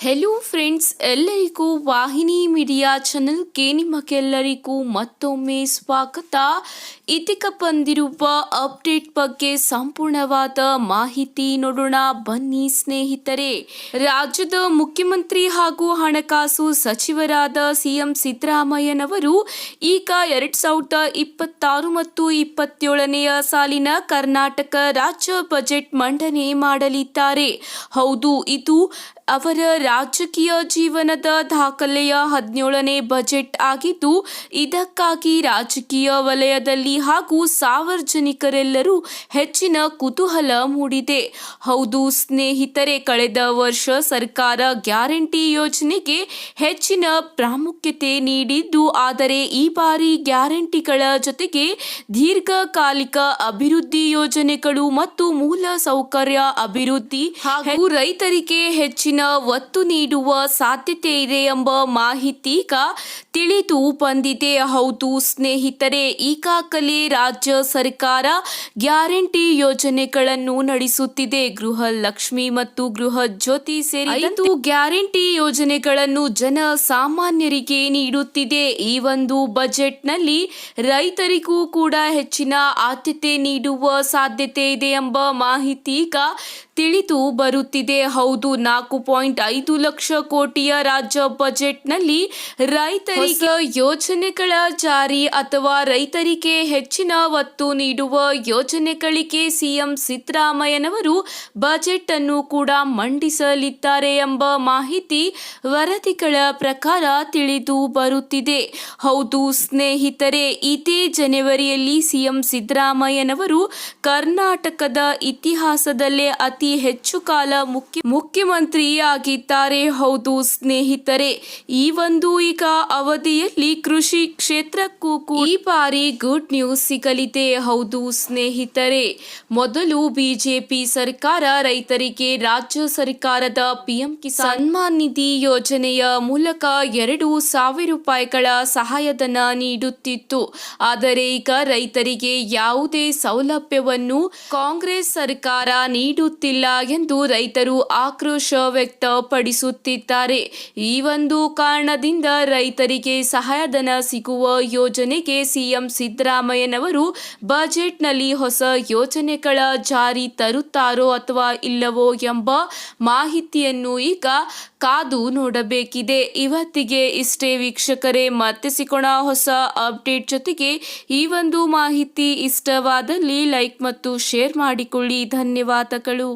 Hello friends, ಎಲ್ಲರಿಗೂ ವಾಹಿನಿ media ಚಾನಲ್ಗೆ ನಿಮಗೆಲ್ಲರಿಗೂ ಮತ್ತೊಮ್ಮೆ ಸ್ವಾಗತ. ಇದೀಗ ಬಂದಿರುವ ಅಪ್ಡೇಟ್ ಬಗ್ಗೆ ಸಂಪೂರ್ಣವಾದ ಮಾಹಿತಿ ನೋಡೋಣ ಬನ್ನಿ ಸ್ನೇಹಿತರೆ. ರಾಜ್ಯದ ಮುಖ್ಯಮಂತ್ರಿ ಹಾಗೂ ಹಣಕಾಸು ಸಚಿವರಾದ ಸಿಎಂ ಸಿದ್ದರಾಮಯ್ಯನವರು ಈಗ 2026 ಮತ್ತು 27ನೇ ಸಾಲಿನ ಕರ್ನಾಟಕ ರಾಜ್ಯ ಬಜೆಟ್ ಮಂಡನೆ ಮಾಡಲಿದ್ದಾರೆ. ಹೌದು, ಇದು ಅವರ ರಾಜಕೀಯ ಜೀವನದ ದಾಖಲೆಯ 17ನೇ ಬಜೆಟ್ ಆಗಿದ್ದು, ಇದಕ್ಕಾಗಿ ರಾಜಕೀಯ ವಲಯದಲ್ಲಿ ಹಾಗೂ ಸಾರ್ವಜನಿಕರೆಲ್ಲರೂ ಹೆಚ್ಚಿನ ಕುತೂಹಲ ಮೂಡಿದೆ. ಹೌದು ಸ್ನೇಹಿತರೆ, ಕಳೆದ ವರ್ಷ ಸರ್ಕಾರ ಗ್ಯಾರಂಟಿ ಯೋಜನೆಗೆ ಹೆಚ್ಚಿನ ಪ್ರಾಮುಖ್ಯತೆ ನೀಡಿದ್ದು, ಆದರೆ ಈ ಬಾರಿ ಗ್ಯಾರಂಟಿಗಳ ಜೊತೆಗೆ ದೀರ್ಘಕಾಲಿಕ ಅಭಿವೃದ್ಧಿ ಯೋಜನೆಗಳು ಮತ್ತು ಮೂಲ ಸೌಕರ್ಯ ಅಭಿವೃದ್ಧಿ ಹಾಗೂ ರೈತರಿಗೆ ಹೆಚ್ಚಿನ ಒತ್ತು ನೀಡುವ ಸಾಧ್ಯತೆ ಇದೆ ಎಂಬ ಮಾಹಿತಿ ಈಗ ತಿಳಿದು ಬಂದಿದೆ. ಹೌದು ಸ್ನೇಹಿತರೆ, ಈಗಾಗಲೇ ರಾಜ್ಯ ಸರ್ಕಾರ ಗ್ಯಾರಂಟಿ ಯೋಜನೆಗಳನ್ನು ನಡೆಸುತ್ತಿದೆ. ಗೃಹ ಲಕ್ಷ್ಮಿ ಮತ್ತು ಗೃಹ ಜ್ಯೋತಿ ಸೇರಿ 5 ಗ್ಯಾರಂಟಿ ಯೋಜನೆಗಳನ್ನು ಜನ ಸಾಮಾನ್ಯರಿಗೆ ನೀಡುತ್ತಿದೆ. ಈ ಒಂದು ಬಜೆಟ್ನಲ್ಲಿ ರೈತರಿಗೂ ಕೂಡ ಹೆಚ್ಚಿನ ಆದ್ಯತೆ ನೀಡುವ ಸಾಧ್ಯತೆ ಇದೆ ಎಂಬ ಮಾಹಿತಿ ಈಗ ತಿಳಿದು ಬರುತ್ತಿದೆ. ಹೌದು, 4.5 ಲಕ್ಷ ಕೋಟಿಯ ರಾಜ್ಯ ಬಜೆಟ್ನಲ್ಲಿ ರೈತರಿಗೆ ಯೋಜನೆಗಳ ಜಾರಿ ಅಥವಾ ರೈತರಿಗೆ ಹೆಚ್ಚಿನ ಒತ್ತು ನೀಡುವ ಯೋಜನೆಗಳಿಗೆ ಸಿಎಂ ಸಿದ್ದರಾಮಯ್ಯನವರು ಬಜೆಟ್ ಅನ್ನು ಕೂಡ ಮಂಡಿಸಲಿದ್ದಾರೆ ಎಂಬ ಮಾಹಿತಿ ವರದಿಗಳ ಪ್ರಕಾರ ತಿಳಿದು ಬರುತ್ತಿದೆ. ಹೌದು ಸ್ನೇಹಿತರೆ, ಇದೇ ಜನವರಿಯಲ್ಲಿ ಸಿಎಂ ಸಿದ್ದರಾಮಯ್ಯನವರು ಕರ್ನಾಟಕದ ಇತಿಹಾಸದಲ್ಲೇ ಅತಿ ಹೆಚ್ಚು ಕಾಲ ಮುಖ್ಯಮಂತ್ರಿ ಆಗಿದ್ದಾರೆ. ಹೌದು ಸ್ನೇಹಿತರೆ, ಈ ಒಂದು ಈಗ ಅವಧಿಯಲ್ಲಿ ಕೃಷಿ ಕ್ಷೇತ್ರಕ್ಕೂ ಈ ಬಾರಿ ಗುಡ್ ನ್ಯೂಸ್ ಸಿಗಲಿದೆ. ಹೌದು ಸ್ನೇಹಿತರೆ, ಮೊದಲು ಬಿಜೆಪಿ ಸರ್ಕಾರ ರೈತರಿಗೆ ರಾಜ್ಯ ಸರ್ಕಾರದ ಪಿಎಂ ಕಿಸಾನ್ ಸನ್ಮಾನ್ ನಿಧಿ ಯೋಜನೆಯ ಮೂಲಕ 2,000 ರೂಪಾಯಿಗಳ ಸಹಾಯಧನ ನೀಡುತ್ತಿತ್ತು. ಆದರೆ ಈಗ ರೈತರಿಗೆ ಯಾವುದೇ ಸೌಲಭ್ಯವನ್ನು ಕಾಂಗ್ರೆಸ್ ಸರ್ಕಾರ ನೀಡುತ್ತಿಲ್ಲ ಎಂದು ರೈತರು ಆಕ್ರೋಶ ವ್ಯಕ್ತಪಡಿಸುತ್ತಿದ್ದಾರೆ. ಈ ಒಂದು ಕಾರಣದಿಂದ ರೈತರಿಗೆ ಸಹಾಯಧನ ಸಿಗುವ ಯೋಜನೆಗೆ ಸಿಎಂ ಸಿದ್ದರಾಮಯ್ಯನವರು ಬಜೆಟ್ನಲ್ಲಿ ಹೊಸ ಯೋಜನೆಗಳ ಜಾರಿ ತರುತ್ತಾರೋ ಅಥವಾ ಇಲ್ಲವೋ ಎಂಬ ಮಾಹಿತಿಯನ್ನು ಈಗ ಕಾದು ನೋಡಬೇಕಿದೆ. ಇವತ್ತಿಗೆ ಇಷ್ಟೇ ವೀಕ್ಷಕರೇ, ಮತ್ತೆ ಸಿಗೋಣ ಹೊಸ ಅಪ್ಡೇಟ್ ಜೊತೆಗೆ. ಈ ಒಂದು ಮಾಹಿತಿ ಇಷ್ಟವಾದಲ್ಲಿ ಲೈಕ್ ಮತ್ತು ಶೇರ್ ಮಾಡಿಕೊಳ್ಳಿ. ಧನ್ಯವಾದಗಳು.